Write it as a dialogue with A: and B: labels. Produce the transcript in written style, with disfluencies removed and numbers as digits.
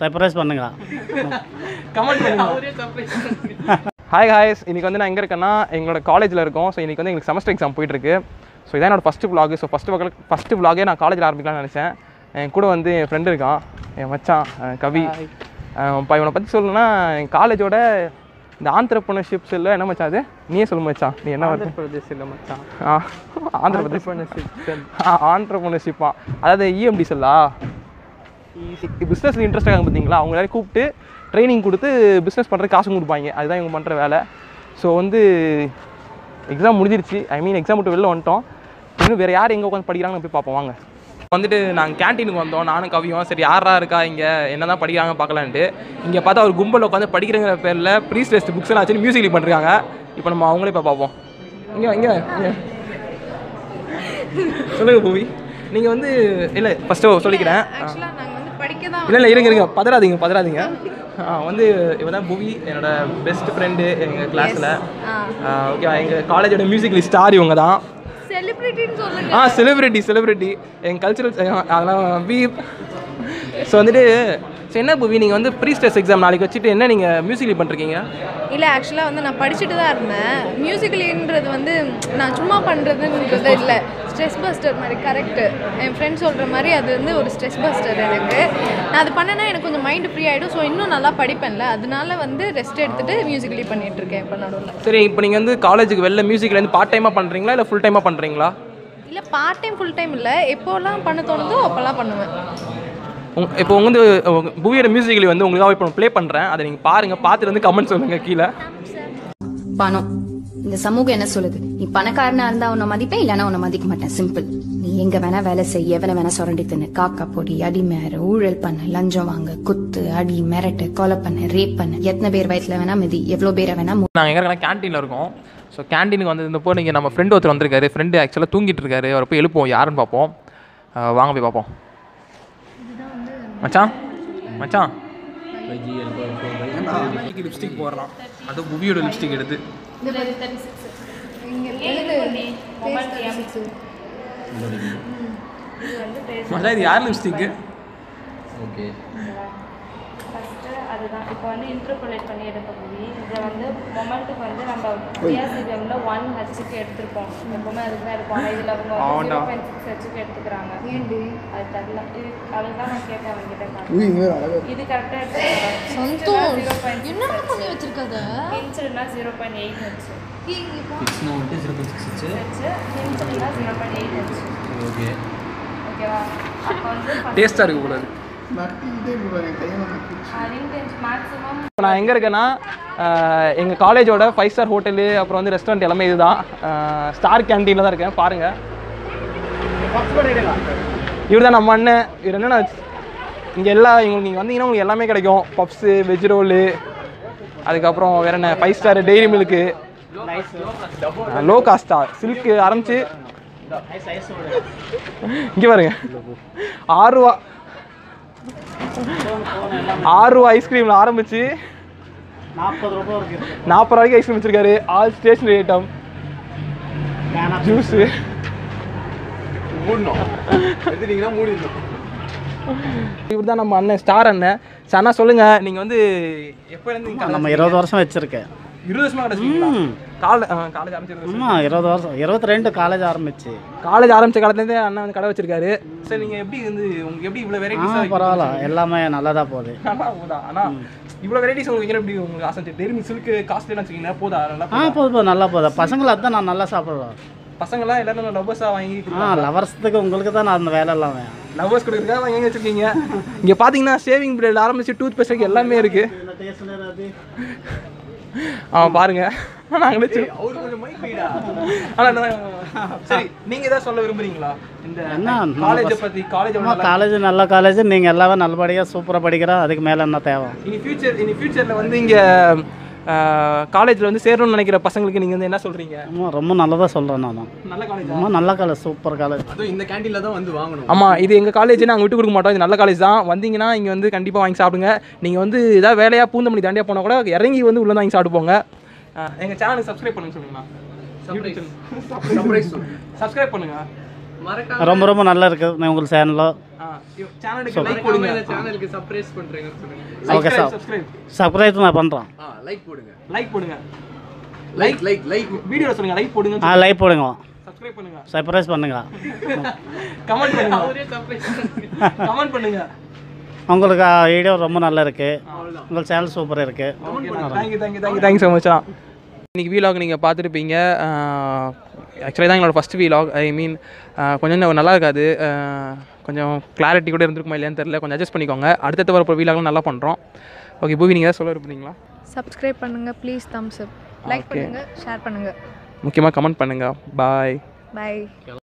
A: Surprise பண்ணுங்க.
B: Comment பண்ணுங்க. Hi ஹாய்ஸ், இன்றைக்கி வந்து நான் எங்கே இருக்கேன்னா எங்களோட காலேஜில் இருக்கோம். ஸோ இன்றைக்கி வந்து எங்களுக்கு செமஸ்டர் எக்ஸாம் போயிட்டுருக்கு. ஸோ இதான் என்னோட ஃபஸ்ட்டு vlog. ஸோ ஃபஸ்ட்டு vlogே நான் காலேஜில் ஆரம்பிக்கலாம்னு நினச்சேன். என் கூட வந்து என் ஃப்ரெண்டு இருக்கான், என் மச்சான் கவி. இப்போ இவனை பற்றி சொல்லணும்னா என் காலேஜோட இந்த ஆண்டர்ப்ரனர்ஷிப்ஸ் இல்லை என்ன மச்சான், அது நீயே சொல்லு மச்சான். நீ என்ன
C: பிரதேஷ் இல்லை மச்சான்,
B: ஆண்டர்ப்ரனர்ஷிப்பா, அதாவது இஎம்டி சொல்லா பிஸ்னஸில் இன்ட்ரெஸ்ட் ஆகாங்க பார்த்தீங்களா, அவங்க எல்லாரையும் கூப்பிட்டு ட்ரைனிங் கொடுத்து பிஸ்னஸ் பண்ணுறது காசு கொடுப்பாங்க. அதுதான் இவங்க பண்ணுற வேலை. ஸோ வந்து எக்ஸாம் முடிஞ்சிருச்சு, எக்ஸாம் விட்டு வெளில வந்துட்டோம். இன்னும் வேறு யார் எங்கே உட்காந்து படிக்கிறாங்கன்னு போய் பார்ப்போம் வாங்க. வந்துட்டு நாங்கள் கேன்டீனுக்கு வந்தோம், நானும் கவியும். சரி யாரா இருக்கா இங்கே என்ன தான் படிக்கிறாங்க பார்க்கலான்ட்டு. இங்கே பார்த்தா ஒரு கும்பல் உட்காந்து படிக்கிறங்கிற பேரில் ப்ரீஸ் டெஸ்ட் புக்ஸ் எல்லாம் வச்சு மியூசிக் பண்ணிருக்காங்க. இப்போ நம்ம அவங்களே இப்போ பார்ப்போம். இங்கே சொல்லுங்கள் பூவி, நீங்கள் வந்து இல்லை ஃபஸ்ட்டு சொல்லிக்கிறேன். இல்லை இருங்க பதறாதீங்க. வந்து இவன் தான் புவி, என்னோட பெஸ்ட் ஃப்ரெண்டு எங்கள் கிளாஸில். ஓகே, எங்கள் காலேஜோட மியூசிக்கல் ஸ்டார் இவங்க தான். செலிபிரிட்டி எங்கள் கல்ச்சுரல் அதெல்லாம் ஸோ வந்துட்டு என்ன புவி, நீங்கள் வந்து ப்ரீ ஸ்டெஸ் எக்ஸாம் நாளைக்கு வச்சுட்டு என்ன நீங்கள் மியூசிக்கலி பண்ணுறீங்க?
D: இல்லை, ஆக்சுவலாக வந்து நான் படிச்சுட்டு தான் இருந்தேன். மியூசிக்கலின்றது வந்து நான் சும்மா பண்ணுறதுன்றது இல்லை, ஸ்ட்ரெஸ் பஸ்டர் மாதிரி. கரெக்டு, என் ஃப்ரெண்ட் சொல்கிற மாதிரி அது வந்து ஒரு ஸ்ட்ரெஸ் பஸ்டர் எனக்கு. நான் அது பண்ணேன்னா எனக்கு கொஞ்சம் மைண்டு ஃப்ரீ ஆகிடும். ஸோ இன்னும் நல்லா படிப்பேன்ல, அதனால வந்து ரெஸ்ட் எடுத்துகிட்டு மியூசிக்கலி பண்ணிகிட்ருக்கேன் இப்போ நடுவில்.
B: சரி, இப்போ நீங்கள் வந்து காலேஜுக்கு வெளில மியூசிக்கில் பார்ட் டைமாக பண்ணுறீங்களா இல்லை ஃபுல் டைமாக பண்ணுறீங்களா?
D: இல்லை, பார்ட் டைம் ஃபுல் டைம் இல்லை, எப்போல்லாம் பண்ண தோணுதோ அப்போல்லாம் பண்ணுவேன்.
B: இப்போ வந்து புவியோட மியூசிக்கலி வந்து உங்களுக்காக இப்போ ப்ளே பண்ணுறேன், அதை நீங்கள் பாருங்கள், பார்த்துட்டு வந்து கமெண்ட் சொல்லுங்கள் கீழே.
E: பணம் இந்த சமூகம் என்ன சொல்லுது? நீ பணக்காரனா இருந்தா உன்னை மதிப்பேன், இல்லைன்னா உன்னை மதிக்க மாட்டேன். சிம்பிள். நீ எங்க வேணா வேலை செய்ய, எவனை வேணா சுரண்டி தின்னு, காக்கா பொடி, அடிமேற, ஊழல் பண்ண, லஞ்சம் வாங்க, குத்து, அடி, மிரட்டு, கொலை பண்ண, ரேப் பண்ண, எத்தனை பேர் வயிற்றுல வேணா மிதி, எவ்வளோ பேரை வேணா.
B: நாங்கள் எங்கே இருக்கோம், கேன்டீனில் இருக்கோம். ஸோ கேன்டீனுக்கு வந்து இருந்தப்போ நீங்கள் நம்ம ஃப்ரெண்டு ஒருத்தர் வந்திருக்காரு. ஃப்ரெண்டு ஆக்சுவலாக தூங்கிட்டு இருக்காரு. அவரை போய் எழுப்போம், யாருன்னு பார்ப்போம். வாங்க போய் பார்ப்போம். மச்சான் லிப்ஸ்டிக் போடுறான், அது புவியோட லிப்ஸ்டிக் எடுத்து. மச்சான் இது யார் லிப்ஸ்டிக்கு?
C: ஓகே,
F: அதுதான் இப்போ வந்து இன்டர்போலேட் பண்ணி எடுக்க போய் இதை வந்து மொமெண்ட்டுக்கு வந்து நம்ம பிஎஸ்சிபிஎம்ல 1Hக்கு எடுத்திருப்போம். எப்பவுமே அதுக்கு தான் எடுப்போம். ஆனால் இதில் அவங்க 0.6Hக்கு எடுத்துக்கிறாங்க. அது தெரியல, இது அதுதான் நான் கேட்டேன் அவங்ககிட்ட. இது கரெக்டாக எடுத்துக்கிறாங்க. ஹின்ஸ்னா 0.8H,
C: ஃபிக்ஸ்னா வந்து 0.6H,
F: ஹின்ஸ்னா 0.8H.
C: ஓகே
F: ஓகேவா? அப்போ வந்து
B: டேஸ்ட்டாக இருக்கு போல.
F: மேக்ஸிமம்
B: நான் எங்கே இருக்கேன்னா எங்கள் காலேஜோட 5 ஸ்டார் ஹோட்டலு, அப்புறம் வந்து ரெஸ்டாரண்ட் எல்லாமே இதுதான். ஸ்டார் கேன்டீனில் தான் இருக்கேன். பாருங்கள், இவர் தான் நம்ம அண்ணன். இவர் என்னென்னா இங்கே இவங்களுக்கு நீங்கள் வந்தீங்கன்னா உங்களுக்கு எல்லாமே கிடைக்கும். பப்ஸு, வெஜ் ரோலு, அதுக்கப்புறம் வேறு என்ன 5 ஸ்டார் டெய்ரி மில்க்கு, லோ காஸ்டா சில்க்கு ஆரம்பிச்சு இங்கே பாருங்க 6 ரூபா ஐஸ்கிரீமில் ஆரம்பிச்சு
A: 40 ரூபாய்
B: வரைக்கும் ஐஸ்கிரீம் வச்சிருக்காரு. All stationery item, juice. இவர் தான் நம்ம அண்ணன், ஸ்டார் அண்ணன். அண்ணா சொல்லுங்க, நீங்கள் வந்து எப்போ இருந்து
A: நம்ம 20 வருஷம் வச்சுருக்கேன்.
B: 20 வருஷமா கிடைச்சிங்களா? காலேஜ் ஆரம்பிச்சிருக்கேன்.
A: 20 வருஷம் 22 காலேஜ் ஆரம்பிச்சு.
B: காலேஜ் ஆரம்பித்த காலத்துலேருந்தே அண்ணன் வந்து கடை வச்சிருக்காரு. சரி, நீங்கள் எப்படி வந்து உங்களுக்கு எப்படி இவ்வளோ வெரைட்டிஸ்?
A: பரவாயில்ல, எல்லாமே நல்லா தான் போகுது.
B: நல்லா போதா? ஆனால் இவ்வளோ வெரைட்டிஸ் உங்களுக்கு எப்படி உங்களுக்கு ஆசை? டெய்ரி சில்க்கு காஸ்ட்லியாக வச்சுக்கிங்கன்னா போதா? நல்லா
A: போதும், நல்லா போகுது. பசங்களை தான் நான் நல்லா சாப்பிடுவேன்.
B: பசங்களாம் எல்லாரும் லவ்வர்ஸாக வாங்கி
A: லவர்ஸுக்கு உங்களுக்கு தான் நான் அந்த வேலை எல்லாம்
B: லவ்வர்ஸ் கொடுக்குறதுக்காக வாங்கி வச்சுருக்கீங்க. இங்கே பார்த்தீங்கன்னா ஷேவிங் பிளேட் ஆரம்பிச்சு டூத் பேஸ்ட் எல்லாமே இருக்குது. பாருங்க, நாங்களே சரி, நீங்க ஏதாவது சொல்ல விரும்புறீங்களா இந்த காலேஜை பத்தி?
A: காலேஜ் நல்ல காலேஜ், நீங்க எல்லாமே நல்லபடியா சூப்பரா படிக்கிறோம். அதுக்கு மேல என்ன தேவை?
B: இனி ஃபியூச்சர்ல வந்து இங்க காலேஜில் வந்து சேரணும்னு நினைக்கிற பசங்களுக்கு நீங்கள் வந்து என்ன சொல்கிறீங்க?
A: ரொம்ப நல்லதாக சொல்கிறேன் நான். நல்ல காலேஜ், நல்ல காலேஜ், சூப்பர் காலேஜ்.
C: அதுவும் இந்த கேண்டீனில் தான் வந்து வாங்கணும்.
B: ஆமாம், இது எங்கள் காலேஜ், நாங்கள் விட்டு கொடுக்க மாட்டோம். இது நல்ல காலேஜ் தான். வந்தீங்கன்னா இங்கே வந்து கண்டிப்பாக வாங்கி சாப்பிடுங்க. நீங்கள் வந்து ஏதாவது வேலையாக பூந்தமல்லி தாண்டியாக போனால் கூட இறங்கி வந்து உள்ளே வாங்கி சாப்பிட்டு போங்க. எங்கள் சேனலுக்கு சப்ஸ்கிரைப் பண்ணுங்க. சொல்லுங்கண்ணா, சப்ஸ்கிரைப் பண்ணுங்கள்.
A: ரொம்ப ரொம்ப நல்லா இருக்குது உங்களுக்கு சேனலோ.
B: சேனலுக்கு லைக் போடுங்க.
C: சேனலுக்கு சப்ஸ்கிரைப் பண்றீங்கன்னு சொல்லுங்க.
A: ஓகே சார், சப்ஸ்கிரைப் நான் பண்ணுறேன்.
C: லைக் போடுங்க.
B: லைக் போடுங்க.
C: லைக்
B: வீடியோ சொல்லுங்க லைக் போடுங்க.
A: லைக் போடுங்க.
B: சப்ஸ்கிரைப் பண்ணுங்க.
A: சர்ப்ரைஸ் பண்ணுங்க.
B: கமெண்ட் பண்ணுங்க. அவரே சர்ப்ரைஸ் கமெண்ட் பண்ணுங்க.
A: உங்களுக்கு வீடியோ ரொம்ப நல்லா இருக்குது. உங்கள் சேனல் சூப்பராக இருக்குது.
B: தேங்க்யூ ஸோ மச்ண்ணா. இன்றைக்கி வீலாக் நீங்கள் பார்த்துருப்பீங்க. ஆக்சுவலி தான் எங்களோட ஃபஸ்ட் வீலாக். ஐ மீன் கொஞ்சம் நல்லா இருக்காது, கொஞ்சம் கிளாரிட்டி கூட இருந்திருக்குமா இல்லையான்னு தெரியல. கொஞ்சம் அட்ஜஸ்ட் பண்ணிக்கோங்க. அடுத்தடுத்து வரப்போ வீலாக்லாம் நல்லா பண்ணுறோம். ஓகே பூவி, நீங்கள் சொல்ல விரும்புறீங்களா?
D: சப்ஸ்கிரைப் பண்ணுங்கள் ப்ளீஸ், தம்ஸ் அப், லைக் பண்ணுங்கள், ஷேர் பண்ணுங்கள்,
B: முக்கியமாக கமெண்ட் பண்ணுங்கள். பாய்.
D: பை.